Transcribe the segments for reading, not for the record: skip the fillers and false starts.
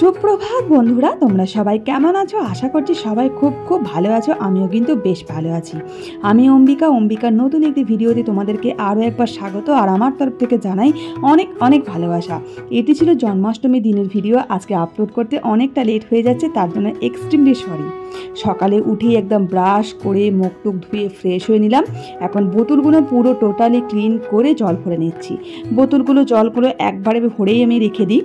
সুপ্রভাত বন্ধুরা, তোমরা সবাই কেমন আছো? আশা করছি সবাই খুব খুব ভালো আছো। আমিও কিন্তু বেশ ভালো আছি। আমি অম্বিকার নতুন একটি ভিডিওতে তোমাদেরকে আরও একবার স্বাগত। আর আমার তরফ থেকে জানাই অনেক অনেক ভালোবাসা। এটি ছিল জন্মাষ্টমী দিনের ভিডিও। আজকে আপলোড করতে অনেকটা লেট হয়ে যাচ্ছে, তার জন্য এক্সট্রিমলি সরি। সকালে উঠেই একদম ব্রাশ করে মুখ টুক ধুয়ে ফ্রেশ হয়ে নিলাম। এখন বোতলগুলো পুরো টোটালি ক্লিন করে জল ভরে নিচ্ছি। জলগুলো একবারে ভরেই আমি রেখে দিই।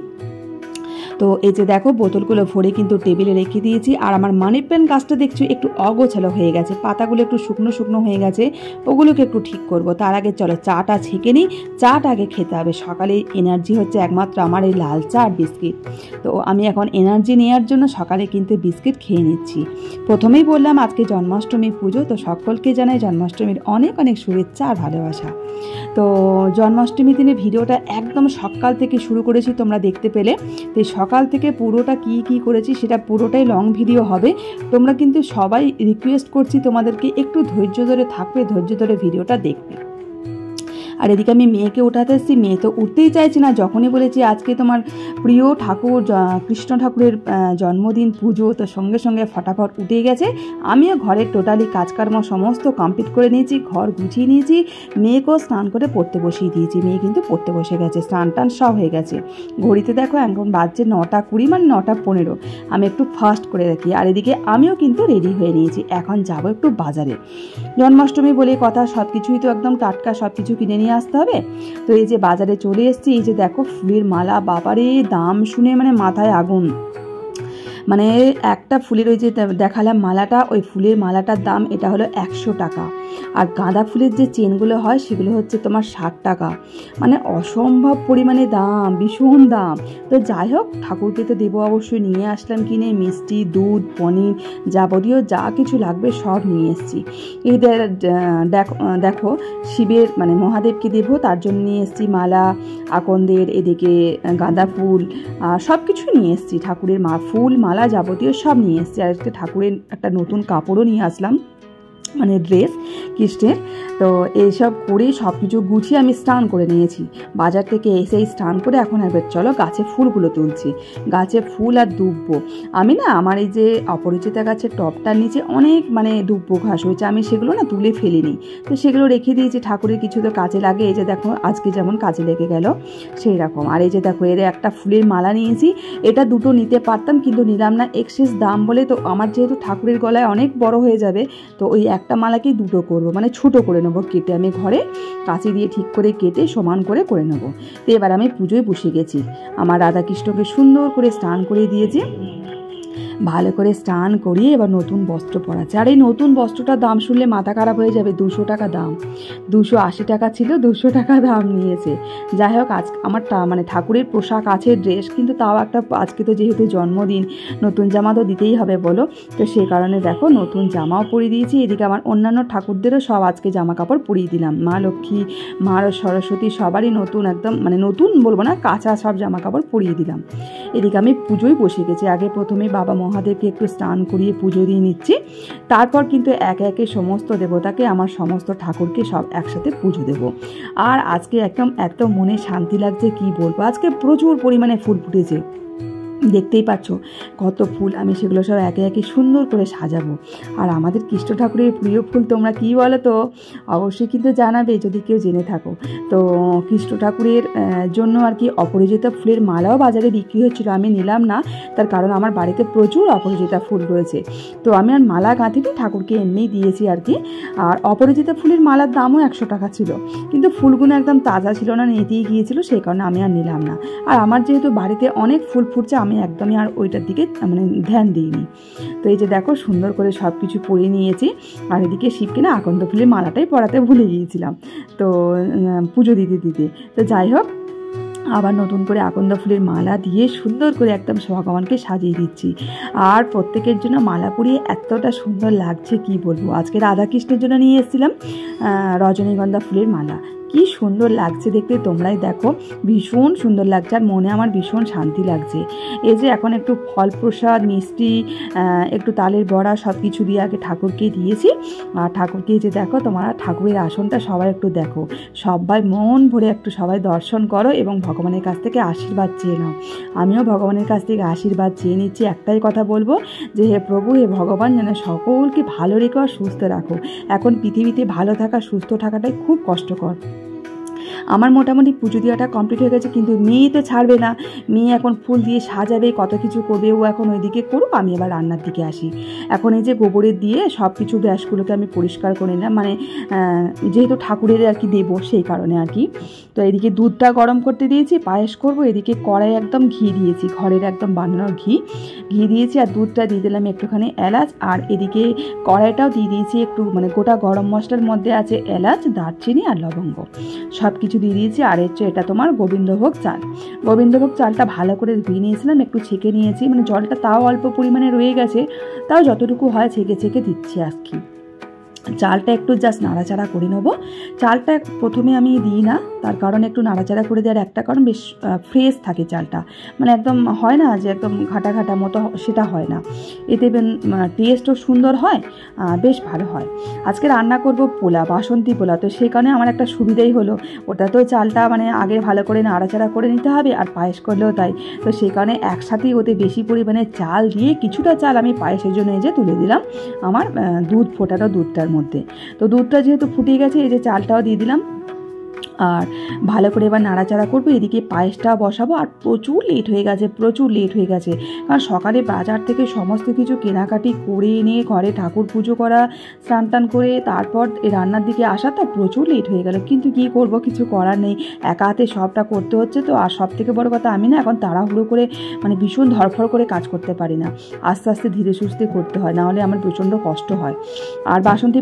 তো এই যে দেখো, বোতলগুলো ভরে কিন্তু টেবিলে রেখে দিয়েছি। আর আমার মানি প্ল্যান্ট গাছটা দেখছো একটু অগোছালো হয়ে গেছে, পাতাগুলো একটু শুকনো শুকনো হয়ে গেছে, ওগুলোকে একটু ঠিক করব। তার আগে চলো চাটা ছেঁকে নিই। চাটা আগে খেতে হবে। সকালে এনার্জি হচ্ছে একমাত্র আমার এই লাল চা আর বিস্কিট। তো আমি এখন এনার্জি নেওয়ার জন্য সকালে কিন্তু বিস্কিট খেয়ে নিচ্ছি। প্রথমেই বললাম আজকে জন্মাষ্টমী পুজো, তো সকলকে জানাই জন্মাষ্টমীর অনেক অনেক শুভেচ্ছা আর ভালোবাসা। তো জন্মাষ্টমী দিনে ভিডিওটা একদম সকাল থেকে শুরু করেছি, তোমরা দেখতে পেলে। তো সকাল থেকে পুরোটা কি করেছি সেটা পুরোটাই লং ভিডিও হবে। তোমরা কিন্তু সবাই রিকোয়েস্ট করছি তোমাদেরকে একটু ধৈর্য ধরে থাকবে, ধৈর্য ধরে ভিডিওটা দেখবে। আর এদিকে আমি মেয়েকে উঠাতে এসেছি, মেয়ে তো উঠতেই চাইছে না। যখনই বলেছি আজকে তোমার প্রিয় ঠাকুর কৃষ্ণ ঠাকুরের জন্মদিন পুজো, তো সঙ্গে সঙ্গে ফটাফট উঠে গেছে। আমিও ঘরের টোটালি কাজকর্ম সমস্ত কমপ্লিট করে নিয়েছি, ঘর গুছিয়ে নিয়েছি। মেয়েকেও স্নান করে পড়তে বসিয়ে দিয়েছি। মেয়ে কিন্তু পড়তে বসে গেছে, স্নান টান সব হয়ে গেছে। ঘড়িতে দেখো এখন বাজছে 9:20, মানে 9:15। আমি একটু ফাস্ট করে রাখি। আর এদিকে আমিও কিন্তু রেডি হয়ে নিয়েছি। এখন যাব একটু বাজারে। জন্মাষ্টমী বলে কথা, সব কিছুই তো একদম টাটকা, সব কিছু কিনে নিয়ে আসতে হবে। তো এই যে বাজারে চলে এসেছি। এই যে দেখো ফুলের মালা, বাবারে দাম শুনে মানে মাথায় আগুন। মানে একটা ফুলের ওই যে দেখালাম মালাটা, ওই ফুলের মালাটার দাম এটা হলো 100 টাকা। আর গাঁদা ফুলের যে চেনগুলো হয় সেগুলো হচ্ছে তোমার 60 টাকা। মানে অসম্ভব পরিমাণে দাম, ভীষণ দাম। তো যাই হোক, ঠাকুরকে তো দেবো, অবশ্যই নিয়ে আসলাম কিনে। মিষ্টি, দুধ, পনির, যাবতীয় যা কিছু লাগবে সব নিয়ে এসেছি। এই দেখো শিবের মানে মহাদেবকে দেবো, তার জন্য নিয়ে এসেছি মালা, আকন্দের, এদিকে গাঁদা ফুল, সব কিছু নিয়ে এসেছি। ঠাকুরের ফুল মালা যাবতীয় সব নিয়ে এসেছি। আর একটা ঠাকুরের একটা নতুন কাপড়ও নিয়ে আসলাম, মানে ড্রেস কৃষ্ণের। তো এইসব করে সব কিছু গুছিয়ে আমি স্নান করে নিয়েছি। বাজার থেকে এসেই স্নান করে এখন এবার চলো গাছে ফুলগুলো তুলছি। গাছে ফুল আর দুব্বো, আমি না আমার এই যে অপরিচিতা গাছের টবটার নিচে অনেক মানে দুব্বো ঘাস হয়েছে, আমি সেগুলো না তুলে ফেলিনি। তো সেগুলো রেখে দিয়েছি, ঠাকুরের কিছু তো কাজে লাগে। এই যে দেখো আজকে যেমন কাজে লেগে গেল সেই রকম। আর এই যে দেখো এর একটা ফুলের মালা নিয়েছি। এটা দুটো নিতে পারতাম কিন্তু নিলাম না, এক্সেস দাম বলে। তো আমার যেহেতু ঠাকুরের গলায় অনেক বড় হয়ে যাবে, তো ওই একটা মালাকেই দুটো করবো, মানে ছোটো করে নেবো কেটে। আমি ঘরে কাঁচি দিয়ে ঠিক করে কেটে সমান করে নেবো। তো এবার আমি পুজোয় বসে গেছি। আমার রাধাকৃষ্ণকে সুন্দর করে স্নান করে দিয়েছি। ভালো করে স্নান করিয়ে এবার নতুন বস্ত্র পরাচ্ছে। আর এই নতুন বস্ত্রটার দাম শুনলে মাথা খারাপ হয়ে যাবে। 200 টাকা দাম। 280 টাকা ছিল, 200 টাকা দাম নিয়েছে। যাই হোক, আজ আমার মানে ঠাকুরের পোশাক আছে, ড্রেস, কিন্তু তাও একটা আজকে তো যেহেতু জন্মদিন, নতুন জামা তো দিতেই হবে বলো। তো সেই কারণে দেখো নতুন জামাও পরিয়ে দিয়েছি। এদিকে আমার অন্যান্য ঠাকুরদেরও সব আজকে জামা কাপড় পরিয়ে দিলাম। মা লক্ষ্মী, মা সরস্বতী সবারই নতুন, একদম মানে নতুন বলবো না, কাঁচা সব জামা কাপড় পরিয়ে দিলাম। এদিকে আমি পুজোয় বসে গেছি। আগে প্রথমে বাবা মহাদেবকে একটু স্নান করিয়ে পুজো দিয়ে নিচ্ছি। তারপর কিন্তু একে একে সমস্ত দেবতাকে, আমার সমস্ত ঠাকুরকে সব একসাথে পুজো দেব। আর আজকে একদম এত মনে শান্তি লাগছে কি বলবো। আজকে প্রচুর পরিমাণে ফুল ফুটেছে, দেখতেই পাচ্ছ কত ফুল। আমি সেগুলো সব একে একে সুন্দর করে সাজাবো। আর আমাদের কৃষ্ণ ঠাকুরের প্রিয় ফুল তোমরা কী বলো তো অবশ্যই কিন্তু জানাবে যদি কেউ জেনে থাকো। তো কৃষ্ণ ঠাকুরের জন্য আর কি অপরাজিতা ফুলের মালাও বাজারে বিক্রি হচ্ছিলো, আমি নিলাম না। তার কারণ আমার বাড়িতে প্রচুর অপরাজিতা ফুল রয়েছে। তো আমি আর মালা গাঁথিনি, ঠাকুরকে এমনিই দিয়েছি আর কি। আর অপরাজিতা ফুলের মালার দামও 100 টাকা ছিল, কিন্তু ফুলগুলো একদম তাজা ছিল না, নিতেই গিয়েছিলো, সেই কারণে আমি আর নিলাম না। আর আমার যেহেতু বাড়িতে অনেক ফুল ফুটছে, আমি একদমই আর ওইটার দিকে মানে ধ্যান দিইনি। তো এই যে দেখো সুন্দর করে সব কিছু পরিয়ে নিয়েছি। আর এদিকে শিবকে না আকন্দ ফুলের মালাটাই পরাতে ভুলে গিয়েছিলাম তো পুজো দিতে। তো যাই হোক, আবার নতুন করে আকন্দ ফুলের মালা দিয়ে সুন্দর করে একদম ভগবানকে সাজিয়ে দিচ্ছি। আর প্রত্যেকের জন্য মালা পরিয়ে এতটা সুন্দর লাগছে কি বলবো। আজকে রাধাকৃষ্ণের জন্য নিয়ে এসেছিলাম রজনীগন্ধা ফুলের মালা, কি সুন্দর লাগছে দেখতে, তোমরাই দেখো, ভীষণ সুন্দর লাগছে আর মনে আমার ভীষণ শান্তি লাগছে। এই যে এখন একটু ফল প্রসাদ, মিষ্টি, একটু তালের বড়া সব কিছু দিয়ে আগে ঠাকুরকে দিয়েছি। আর ঠাকুরকে যে দেখো, তোমরা ঠাকুরের আসনটা সবাই একটু দেখো, সবাই মন ভরে একটু সবাই দর্শন করো এবং ভগবানের কাছ থেকে আশীর্বাদ চেয়ে নাও। আমিও ভগবানের কাছ থেকে আশীর্বাদ চেয়ে নিচ্ছি। একটাই কথা বলবো যে হে প্রভু, হে ভগবান, যেন সকলকে ভালো রেখো আর সুস্থ রাখো। এখন পৃথিবীতে ভালো থাকা, সুস্থ থাকাটাই খুব কষ্টকর। আমার মোটামুটি পুজো দেওয়াটা কমপ্লিট হয়ে গেছে, কিন্তু মেয়ে তো ছাড়বে না। মেয়ে এখন ফুল দিয়ে সাজাবে, কত কিছু করবে, ও এখন ওইদিকে করুক, আমি এবার রান্নার দিকে আসি। এখন এই যে গোবরের দিয়ে সব কিছু গ্যাসগুলোকে আমি পরিষ্কার করে নিলাম, মানে যেহেতু ঠাকুরের আর কি দেবো সেই কারণে আর কি। তো এদিকে দুধটা গরম করতে দিয়েছি, পায়েস করব। এদিকে কড়াই একদম ঘি দিয়েছি, ঘরের একদম বানানো ঘি দিয়েছি, আর দুধটা দিয়ে দিলাম একটুখানি এলাচ। আর এদিকে কড়াইটাও দিয়ে দিয়েছি একটু, মানে গোটা গরম মশলার মধ্যে আছে এলাচ, দারচিনি আর লবঙ্গ, সব কিছু দিয়ে দিয়েছি। আর হচ্ছে এটা তোমার গোবিন্দভোগ চাল। গোবিন্দভোগ চালটা ভালো করে ধুয়ে নিয়েছিলাম, একটু ছেঁকে নিয়েছি, মানে জলটা তাও অল্প পরিমাণে রয়ে গেছে, তাও যতটুকু হয় ছেঁকে ছেঁকে দিচ্ছি আর কি। চালটা একটু জাস্ট নাড়াচাড়া করে নেবো। চালটা প্রথমে আমি দিই না, তার কারণ একটু নাড়াচাড়া করে দেওয়ার একটা কারণ, বেশ ফ্রেশ থাকে চালটা, মানে একদম হয় না যে একদম ঘাটা ঘাটা মতো, সেটা হয় না। এতে টেস্টও সুন্দর হয়, বেশ ভালো হয়। আজকে রান্না করব পোলা, বাসন্তী পোলা, তো সেই কারণে আমার একটা সুবিধাই হলো, ওটা তো চালটা মানে আগে ভালো করে নাড়াচাড়া করে নিতে হবে, আর পায়েস করলেও তাই। তো সেই কারণে একসাথেই ওতে বেশি পরিমাণে চাল দিয়ে কিছুটা চাল আমি পায়েসের জন্য এই যে তুলে দিলাম আমার দুধ ফোটানো দুধটার মধ্যে। তো দুধটা যেহেতু ফুটিয়ে গেছে, এই যে চালটাও দিয়ে দিলাম, আর ভালো করে এবার নাড়াচাড়া করবো। এদিকে পায়েসটা বসাবো। আর প্রচুর লেট হয়ে গেছে, কারণ সকালে বাজার থেকে সমস্ত কিছু কেনাকাটি করে এনে ঘরে ঠাকুর পুজো করা, স্নান টান করে তারপর রান্নার দিকে আসা, তো প্রচুর লেট হয়ে গেল। কিন্তু কি করব, কিছু করার নেই, একা হাতে সবটা করতে হচ্ছে। তো আর সব থেকে বড় কথা, আমি না এখন তাড়াহুড়ো করে মানে ভীষণ ধরফড় করে কাজ করতে পারি না, আস্তে আস্তে ধীরে সুস্থে করতে হয়, নাহলে আমার প্রচণ্ড কষ্ট হয়। আর বাসন্তী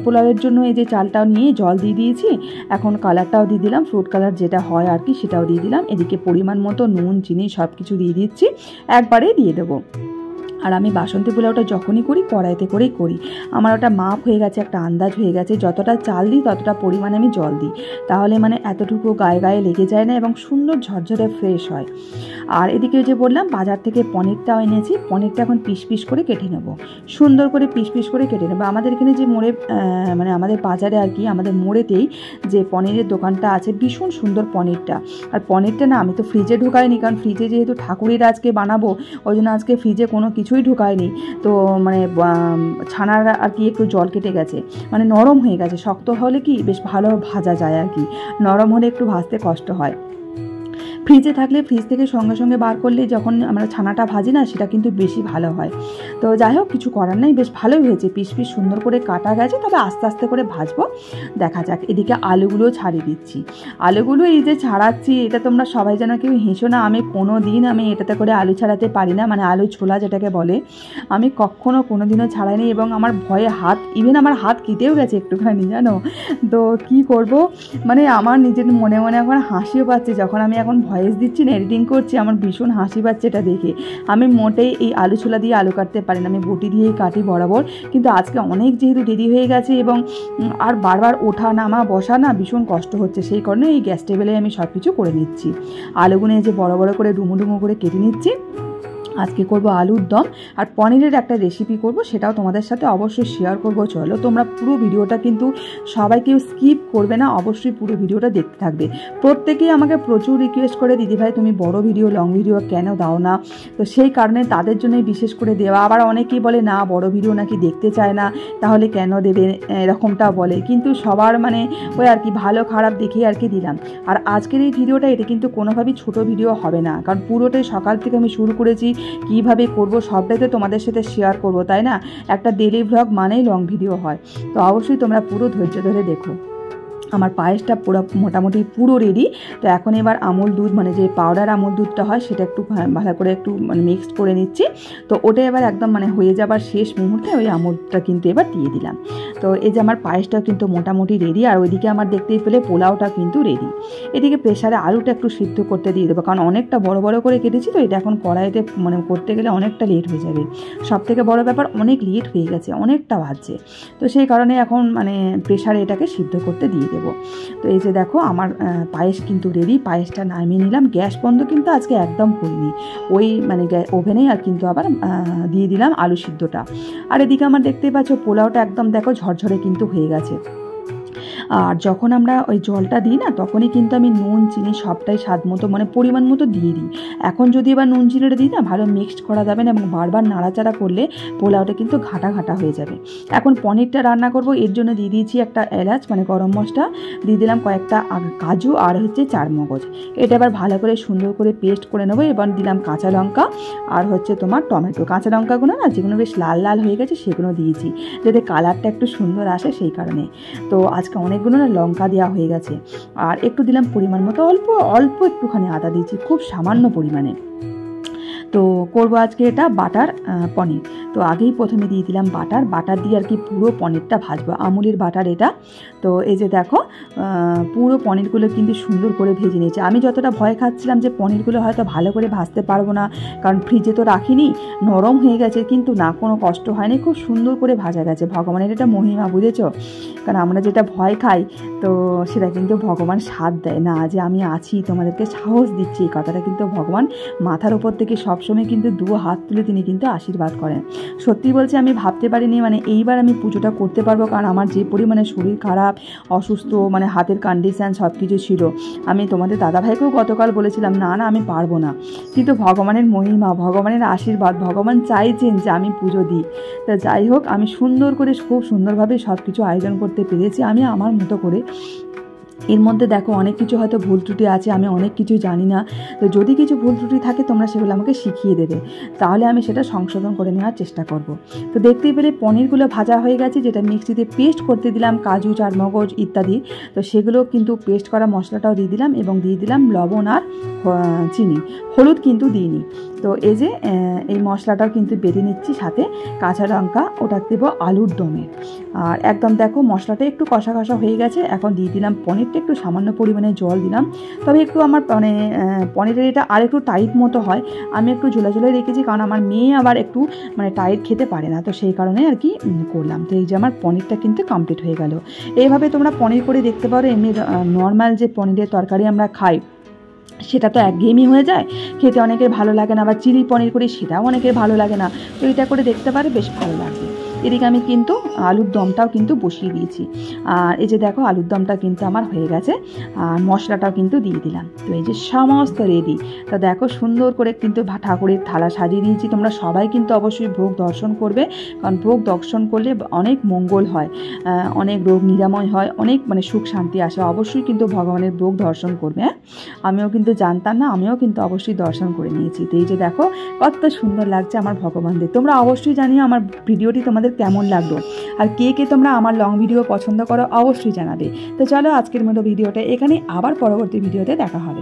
পোলাওয়ের জন্য এই যে চালটাও নিয়ে জল দিয়ে দিয়েছি, এখন কালারটাও দিয়ে দিলাম, ফ্রুট কালার যেটা হয় আর কি, সেটাও দিয়ে দিলাম। এদিকে পরিমাণ মতো নুন, চিনি সব কিছু দিয়ে দিচ্ছি, একবারে দিয়ে দেবো। আর আমি বাসন্তী পোলাওটা যখনই করি কড়াইতে করেই করি, আমার ওটা মাপ হয়ে গেছে, একটা আন্দাজ হয়ে গেছে, যতটা চাল দিই ততটা পরিমাণে আমি জল দিই, তাহলে মানে এতটুকু গায়ে গায়ে লেগে যায় না এবং সুন্দর ঝরঝরে ফ্রেশ হয়। আর এদিকে যে বললাম বাজার থেকে পনিরটাও এনেছি, পনিরটা এখন পিস পিস করে কেটে নেব, সুন্দর করে পিস পিস করে কেটে নেবো। আমাদের এখানে যে মোড়ে, মানে আমাদের বাজারে আর কি, আমাদের মোড়েতেই যে পনিরের দোকানটা আছে, ভীষণ সুন্দর পনিরটা। আর পনিরটা না আমি তো ফ্রিজে ঢুকাইনি, কারণ ফ্রিজে যেহেতু ঠাকুরের আজকে বানাবো, ওই জন্য আজকে ফ্রিজে কোনো কিছুই ঢুকায়নি। তো মানে ছানার আর কি একটু জল কেটে গেছে, মানে নরম হয়ে গেছে। শক্ত হলে কি বেশ ভালো ভাজা যায় আর কি, নরম হলে একটু ভাজতে কষ্ট হয়। ফ্রিজে থাকলে ফ্রিজ থেকে সঙ্গে সঙ্গে বার করলে যখন আমরা ছানাটা ভাজি না, সেটা কিন্তু বেশি ভালো হয়। তো যাই হোক, কিছু করার নেই, বেশ ভালোই হয়েছে, পিস পিস সুন্দর করে কাটা গেছে, তবে আস্তে আস্তে করে ভাজবো, দেখা যাক। এদিকে আলুগুলো ছাড়িয়ে দিচ্ছি। আলুগুলো এই যে ছাড়াচ্ছি, এটা তোমরা সবাই যেন কেউ হেসো না, আমি কোনো দিন আমি এটাতে করে আলু ছাড়াতে পারি না, মানে আলু ছোলা যেটাকে বলে, আমি কখনো কোনো দিনও ছাড়াইনি এবং আমার ভয়ে ইভেন আমার হাত কেটেও গেছে একটুখানি, জানো তো। কি করব, মানে আমার নিজের মনে মনে এখন হাসিও পাচ্ছে, যখন আমি এখন ভয়েস দিচ্ছি না, এডিটিং করছি, আমার ভীষণ হাসি পাচ্ছে এটা দেখে। আমি মোটেই এই আলু ছোলা দিয়ে আলু কাটতে পারি না, আমি বটি দিয়েই কাটি বরাবর। কিন্তু আজকে অনেক যেহেতু দেরি হয়ে গেছে এবং আর বারবার ওঠা নামা বসা না ভীষণ কষ্ট হচ্ছে, সেই কারণে এই গ্যাস টেবিলে আমি সব কিছু করে নিচ্ছি। আলুগুলো যে বড় বড় করে ডুমো ডুমো করে কেটে নিচ্ছি। আজকে করব আলুর দম আর পনিরের একটা রেসিপি করব, সেটাও তোমাদের সাথে অবশ্যই শেয়ার করব। চলো তোমরা পুরো ভিডিওটা কিন্তু সবাই কেউ স্কিপ করবে না, অবশ্যই পুরো ভিডিওটা দেখতে থাকবে। প্রত্যেকেই আমাকে প্রচুর রিকোয়েস্ট করে, দিদিভাই তুমি বড় ভিডিও লং ভিডিও কেন দাও না, তো সেই কারণে তাদের জন্যই বিশেষ করে দেওয়া। আবার অনেকেই বলে না বড় ভিডিও নাকি দেখতে চায় না, তাহলে কেন দেবে, এরকমটা বলে। কিন্তু সবার মানে ওই আর কি ভালো খারাপ দেখে আর কি দিলাম। আর আজকের এই ভিডিওটা, এটা কিন্তু কোনোভাবেই ছোট ভিডিও হবে না, কারণ পুরোটাই সকাল থেকে আমি শুরু করেছি, কীভাবে করব সবটাই তো তোমাদের সাথে শেয়ার করব, তাই না। একটা ডেলি ভ্লগ মানেই লং ভিডিও হয়, তো অবশ্যই তোমরা পুরো ধৈর্য ধরে দেখো। আমার পায়েসটা পুরো মোটামুটি পুরো রেডি। তো এখন এবার আমুল দুধ, মানে যে পাউডার আমুল দুধটা হয়, সেটা একটু ভালো করে একটু মানে মিক্সড করে নিচ্ছি। তো ওটা এবার একদম মানে হয়ে যাবার শেষ মুহূর্তে ওই আমুলটা কিন্তু এবার দিয়ে দিলাম। তো এই যে আমার পায়েসটা কিন্তু মোটামুটি রেডি। আর ওইদিকে আমার দেখতেই পেলে পোলাওটা কিন্তু রেডি। এদিকে প্রেশারে আলুটা একটু সিদ্ধ করতে দিয়ে দেবো, কারণ অনেকটা বড় বড় করে কেটেছি, তো এটা এখন কড়াইতে মানে করতে গেলে অনেকটা লেট হয়ে যাবে। সব থেকে বড় ব্যাপার, অনেক লেট হয়ে গেছে, অনেকটা ভাজছে, তো সেই কারণে এখন মানে প্রেশারে এটাকে সিদ্ধ করতে দিয়ে দেবো। দেবো। তো এই যে দেখো আমার পায়েস কিন্তু রেডি। পায়েসটা নামিয়ে নিলাম, গ্যাস বন্ধ কিন্তু আজকে একদম করিনি, ওই মানে ওভেনেই আর কিন্তু আবার দিয়ে দিলাম আলু সিদ্ধটা। আর এদিকে আমার দেখতেই পাচ্ছ পোলাওটা একদম দেখো ঝরঝরে কিন্তু হয়ে গেছে। আর যখন আমরা ওই জলটা দিই না, তখনই কিন্তু আমি নুন চিনি সবটাই স্বাদ মতো মানে পরিমাণ মতো দিয়ে দিই। এখন যদি এবার নুন চিনিটা দিই না, ভালো মিক্সড করা যাবে না এবং বারবার নাড়াচাড়া করলে পোলাওটা কিন্তু ঘাটা ঘাটা হয়ে যাবে। এখন পনিরটা রান্না করব, এর জন্য দিয়ে দিয়েছি একটা এলাচ মানে গরম মশলা, দিয়ে দিলাম কয়েকটা কাজু আর হচ্ছে চারমগজ। এটা এবার ভালো করে সুন্দর করে পেস্ট করে নেবো। এবার দিলাম কাঁচা লঙ্কা আর হচ্ছে তোমার টমেটো। কাঁচা লঙ্কাগুলো না যেগুলো বেশ লাল লাল হয়ে গেছে সেগুলো দিয়েছি, যাতে কালারটা একটু সুন্দর আসে সেই কারণে। তো আজকে অনেকগুলো না লঙ্কা দেওয়া হয়ে গেছে। আর একটু দিলাম পরিমাণ মতো, অল্প অল্প একটুখানি আদা দিয়েছি, খুব সামান্য পরিমাণে। তো করবো আজকে এটা বাটার পনির। তো আগেই প্রথমে দিয়ে দিলাম বাটার দিয়ে আর কি পুরো পনিরটা ভাজবো, আমুলের বাটার এটা। তো এই যে দেখো পুরো পনিরগুলো কিন্তু সুন্দর করে ভেজে নিয়েছে। আমি যতটা ভয় খাচ্ছিলাম যে পনিরগুলো হয়তো ভালো করে ভাজতে পারবো না, কারণ ফ্রিজে তো রাখিনি, নরম হয়ে গেছে, কিন্তু না, কোনো কষ্ট হয়নি, খুব সুন্দর করে ভাজা গেছে। ভগবানের এটা মহিমা, বুঝেছো? কারণ আমরা যেটা ভয় খাই তো সেটা কিন্তু ভগবান সাথ দেয় না, যে আমি আছি তোমাদেরকে সাহস দিচ্ছি, এই কথাটা কিন্তু ভগবান মাথার উপর থেকে সবসময় কিন্তু দু হাত তুলে তিনি কিন্তু আশীর্বাদ করেন। সত্যি বলছি, আমি ভাবতে পারিনি মানে এইবার আমি পুজোটা করতে পারবো, কারণ আমার যে পরিমাণে শরীর খারাপ, অসুস্থ, মানে হাতের কন্ডিশান সব কিছু ছিল। আমি তোমাদের দাদাভাইকেও গতকাল বলেছিলাম না আমি পারবো না, কিন্তু ভগবানের মহিমা, ভগবানের আশীর্বাদ, ভগবান চাইছেন যে আমি পুজো দিই। তা যাই হোক, আমি সুন্দর করে খুব সুন্দরভাবে সব কিছু আয়োজন করতে পেরেছি আমি আমার মতো করে। এর মধ্যে দেখো অনেক কিছু হয়তো ভুল ত্রুটি আছে, আমি অনেক কিছু জানি না। তো যদি কিছু ভুল ত্রুটি থাকে তোমরা সেগুলো আমাকে শিখিয়ে দেবে, তাহলে আমি সেটা সংশোধন করে নেওয়ার চেষ্টা করব। তো দেখতেই পেলে পনিরগুলো ভাজা হয়ে গেছে, যেটা মিক্সিতে পেস্ট করতে দিলাম কাজু চারমগজ ইত্যাদি। তো সেগুলো কিন্তু পেস্ট করা মশলাটাও দিয়ে দিলাম, এবং দিয়ে দিলাম লবণ আর চিনি, হলুদ কিন্তু দিইনি। তো এই যে এই মশলাটাও কিন্তু বেঁধে নিচ্ছি, সাথে কাঁচা লঙ্কা, ওটা দেবো আলুর দমে। আর একদম দেখো মশলাটা একটু কষা কষা হয়ে গেছে। এখন দিয়ে দিলাম পনিরটা, একটু সামান্য পরিমাণে জল দিলাম। তবে একটু আমার মানে পনিরের এটা আর একটু টাইট মতো হয়, আমি একটু ঝোলা ঝোলাই রেখেছি, কারণ আমার মেয়ে আবার একটু মানে টাইট খেতে পারে না, তো সেই কারণে আর কি করলাম। তো এই যে আমার পনিরটা কিন্তু কমপ্লিট হয়ে গেল। এইভাবে তোমরা পনির করে দেখতে পারো। এমনি নর্মাল যে পনিরের তরকারি আমরা খাই সেটা তো একঘেয়েমি হয়ে যায়, খেতে অনেকের ভালো লাগে না, বা চিলি পনির করি সেটাও অনেকের ভালো লাগে না। তো এটা করে দেখতে পারে, বেশ ভালো লাগবে। এদিকে আমি কিন্তু আলুর দমটাও কিন্তু বসিয়ে দিয়েছি। আর এই যে দেখো আলুর দমটা কিন্তু আমার হয়ে গেছে, আর মশলাটাও কিন্তু দিয়ে দিলাম। তো এই যে সমস্ত রেডি। তো দেখো সুন্দর করে কিন্তু ঠাকুরের থালা সাজিয়ে দিয়েছি। তোমরা সবাই কিন্তু অবশ্যই ভোগ দর্শন করবে, কারণ ভোগ দর্শন করলে অনেক মঙ্গল হয়, অনেক রোগ নিরাময় হয়, অনেক মানে সুখ শান্তি আসে। অবশ্যই কিন্তু ভগবানের ভোগ দর্শন করবে। আমিও কিন্তু জানতাম না, আমিও কিন্তু অবশ্যই দর্শন করে নিয়েছি। তো এই যে দেখো কত সুন্দর লাগছে আমার ভগবানদের। তোমরা অবশ্যই জানিও আমার ভিডিওটি তোমাদের কেমন লাগলো, আর কে কে তোমরা আমার লং ভিডিও পছন্দ করো অবশ্যই জানাবে। তো চলো আজকের মতো ভিডিওটা এখানে, আবার পরবর্তী ভিডিওতে দেখা হবে।